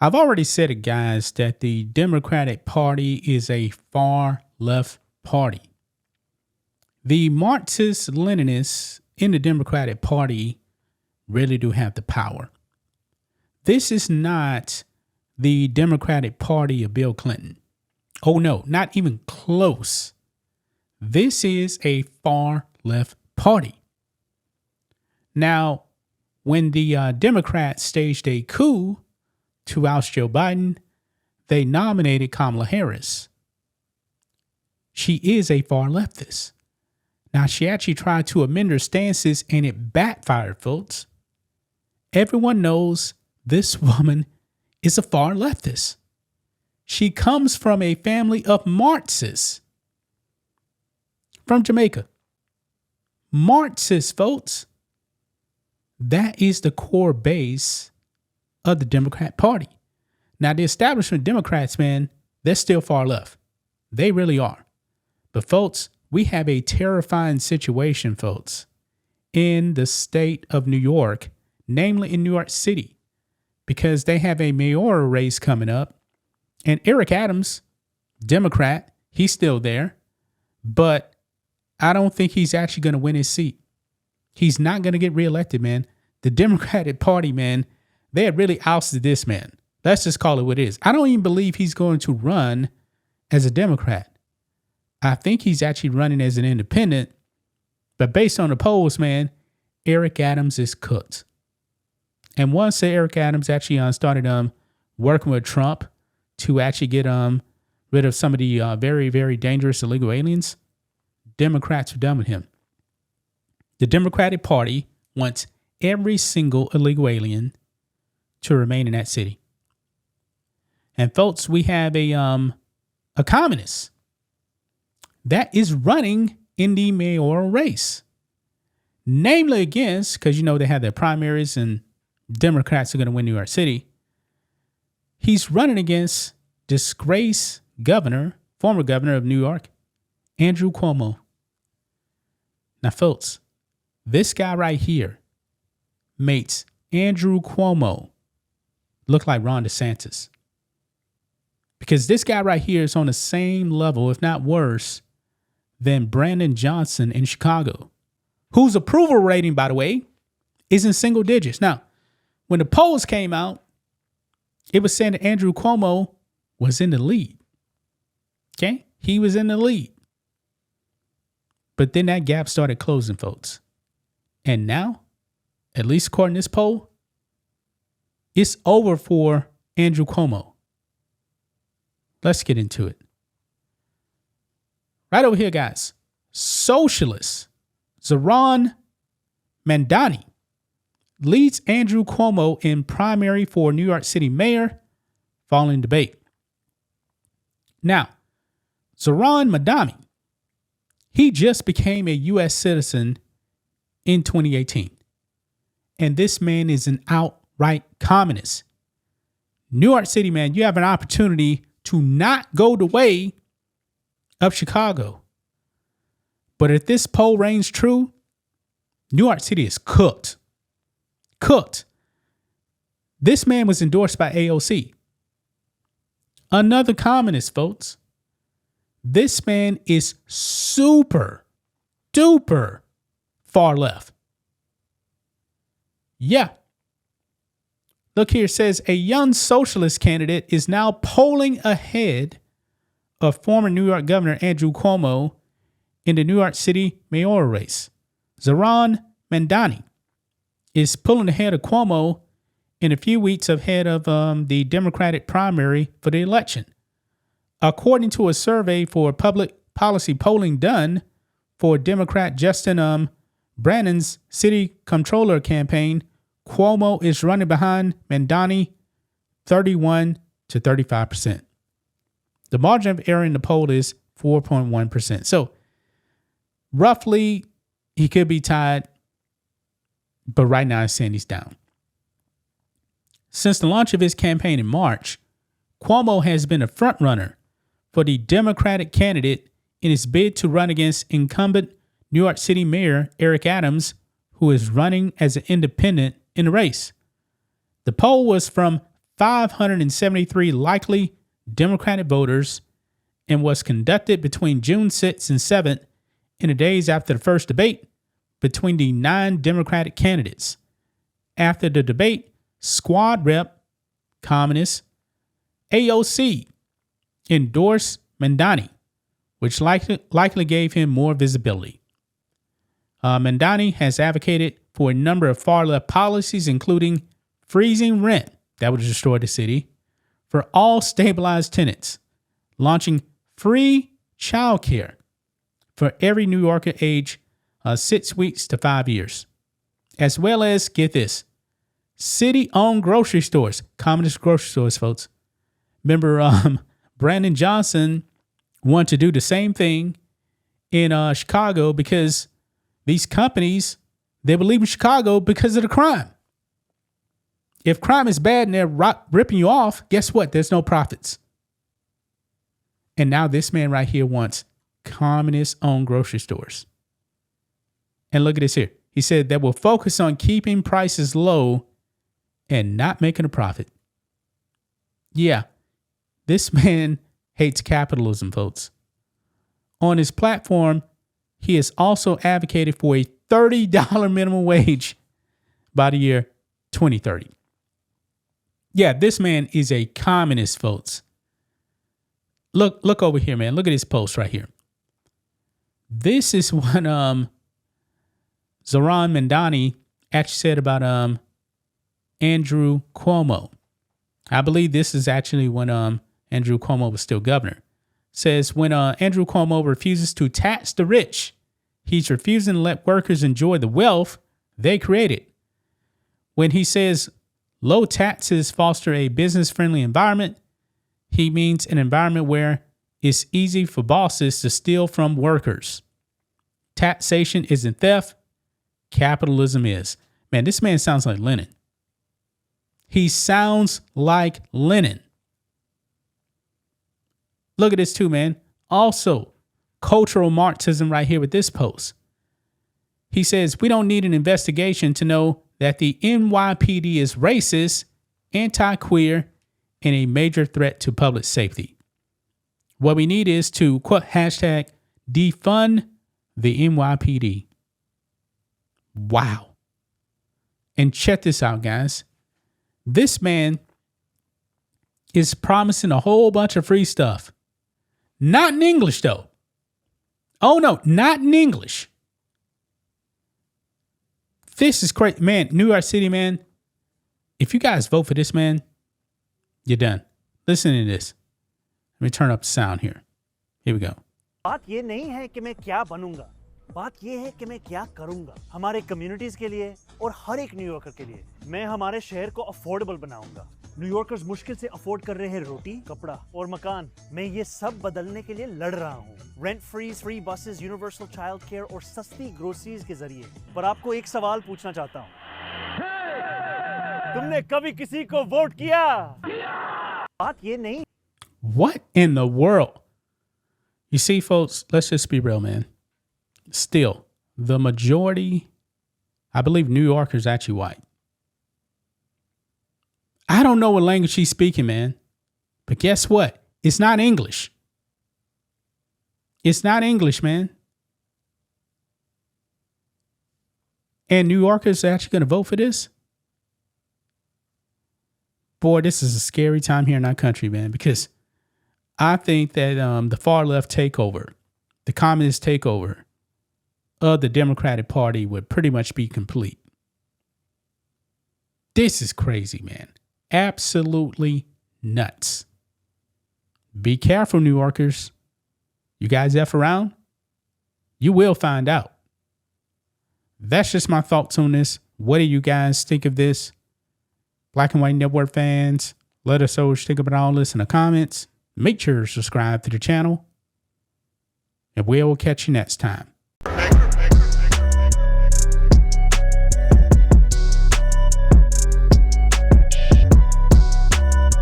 I've already said it, guys, that the Democratic Party is a far left party. The Marxist Leninists in the Democratic Party really do have the power. This is not the Democratic Party of Bill Clinton. Oh, no, not even close. This is a far left party. Now, when the Democrats staged a coup to oust Joe Biden, they nominated Kamala Harris. She is a far leftist. Now, she actually tried to amend her stances and it backfired, folks. Everyone knows this woman is a far leftist. She comes from a family of Marxists from Jamaica. Marxists, folks. That is the core base of the Democrat Party. Now, the establishment Democrats, man, they're still far left. They really are. But, folks, we have a terrifying situation, folks, in the state of New York, namely in New York City, because they have a mayoral race coming up. And Eric Adams, Democrat, he's still there. But I don't think he's actually going to win his seat. He's not going to get reelected, man. The Democratic Party, man, they had really ousted this man. Let's just call it what it is. I don't even believe he's going to run as a Democrat. I think he's actually running as an independent. But based on the polls, man, Eric Adams is cooked. And once Eric Adams actually started working with Trump to actually get rid of some of the very, very dangerous illegal aliens, Democrats are done with him. The Democratic Party wants every single illegal alien to remain in that city. And folks, we have a communist that is running in the mayoral race. Namely against, because you know they have their primaries and Democrats are going to win New York City. He's running against disgraced governor, former governor of New York, Andrew Cuomo. Now, folks, this guy right here makes Andrew Cuomo look like Ron DeSantis. Because this guy right here is on the same level, if not worse, than Brandon Johnson in Chicago, whose approval rating, by the way, is in single digits. Now, when the polls came out, it was saying that Andrew Cuomo was in the lead. Okay? He was in the lead. But then that gap started closing, folks. And now, at least according to this poll, it's over for Andrew Cuomo. Let's get into it. Right over here, guys. Socialist Zohran Mamdani leads Andrew Cuomo in primary for New York City mayor following debate. Now, Zohran Mamdani, he just became a U.S. citizen in 2018. And this man is an outright communist. New York City, man, you have an opportunity to not go the way of Chicago. But if this poll reigns true, New York City is cooked. Cooked. This man was endorsed by AOC. Another communist, folks. This man is super duper far left. Yeah. Look here, it says a young socialist candidate is now polling ahead of former New York Governor Andrew Cuomo in the New York City mayoral race. Zohran Mamdani is pulling ahead of Cuomo in a few weeks ahead of the Democratic primary for the election. According to a survey for public policy polling done for Democrat Justin Brannon's city comptroller campaign, Cuomo is running behind Mamdani 31 to 35%. The margin of error in the poll is 4.1%. So roughly, he could be tied, but right now it's saying he's down. Since the launch of his campaign in March, Cuomo has been a frontrunner for the Democratic candidate in his bid to run against incumbent New York City Mayor Eric Adams, who is running as an independent in the race. The poll was from 573 likely Democratic voters and was conducted between June 6th and 7th in the days after the first debate between the 9 Democratic candidates. After the debate, Squad Rep, Communist, AOC endorsed Mandani, which likely gave him more visibility. Mandani has advocated for a number of far-left policies, including freezing rent that would destroy the city for all stabilized tenants, launching free childcare for every New Yorker age 6 weeks to 5 years, as well as, get this, city-owned grocery stores, communist grocery stores, folks. Remember, Brandon Johnson wanted to do the same thing in Chicago because these companies, they believe in Chicago because of the crime. If crime is bad and they're ripping you off, guess what? There's no profits. And now this man right here wants communist-owned grocery stores. And look at this here. He said that will focus on keeping prices low and not making a profit. Yeah, this man hates capitalism, folks. On his platform, he has also advocated for a $30 minimum wage by the year 2030. Yeah, this man is a communist, folks. Look over here, man. Look at this post right here. This is what Zohran Mandani actually said about Andrew Cuomo. I believe this is actually when Andrew Cuomo was still governor. Says when Andrew Cuomo refuses to tax the rich, he's refusing to let workers enjoy the wealth they created. When he says low taxes foster a business-friendly environment, he means an environment where it's easy for bosses to steal from workers. Taxation isn't theft. Capitalism is. Man, this man sounds like Lenin. He sounds like Lenin. Look at this too, man. Also, cultural Marxism right here with this post. He says, we don't need an investigation to know that the NYPD is racist, anti-queer, and a major threat to public safety. What we need is to, quote, hashtag, defund the NYPD. Wow. And check this out, guys. This man is promising a whole bunch of free stuff. Not in English, though. Oh, no, not in English. This is crazy. Man, New York City, man. If you guys vote for this man, you're done. Listen to this. Let me turn up the sound here. Here we go. बात ये नहीं है कि मैं क्या बनूंगा, बात ये है कि मैं क्या करूंगा हमारे कम्युनिटीज के लिए और हर एक न्यूयॉर्कर के लिए। मैं हमारे शहर को अफोर्डेबल बनाऊंगा। न्यूयॉर्कर्स मुश्किल से अफोर्ड कर रहे हैं रोटी, कपड़ा और मकान। मैं ये सब बदलने के लिए लड़ रहा हूँ। Rent freeze, free buses, universal child care और सस्ती ग्रोसरीज के जरिए। पर आपको एक सवाल पूछना चाहता हूँ, तुमने कभी किसी को वोट किया? बात ये नहीं। What in the world? You see, folks, let's just be real, man. Still, the majority, I believe New Yorkers actually white. I don't know what language she's speaking, man. But guess what? It's not English. It's not English, man. And New Yorkers are actually going to vote for this? Boy, this is a scary time here in our country, man, because I think that the far left takeover, the communist takeover of the Democratic Party would pretty much be complete. This is crazy, man. Absolutely nuts. Be careful, New Yorkers. You guys F around? You will find out. That's just my thoughts on this. What do you guys think of this? Black and White Network fans, let us know what you think about all this in the comments. Make sure to subscribe to the channel. And we will catch you next time.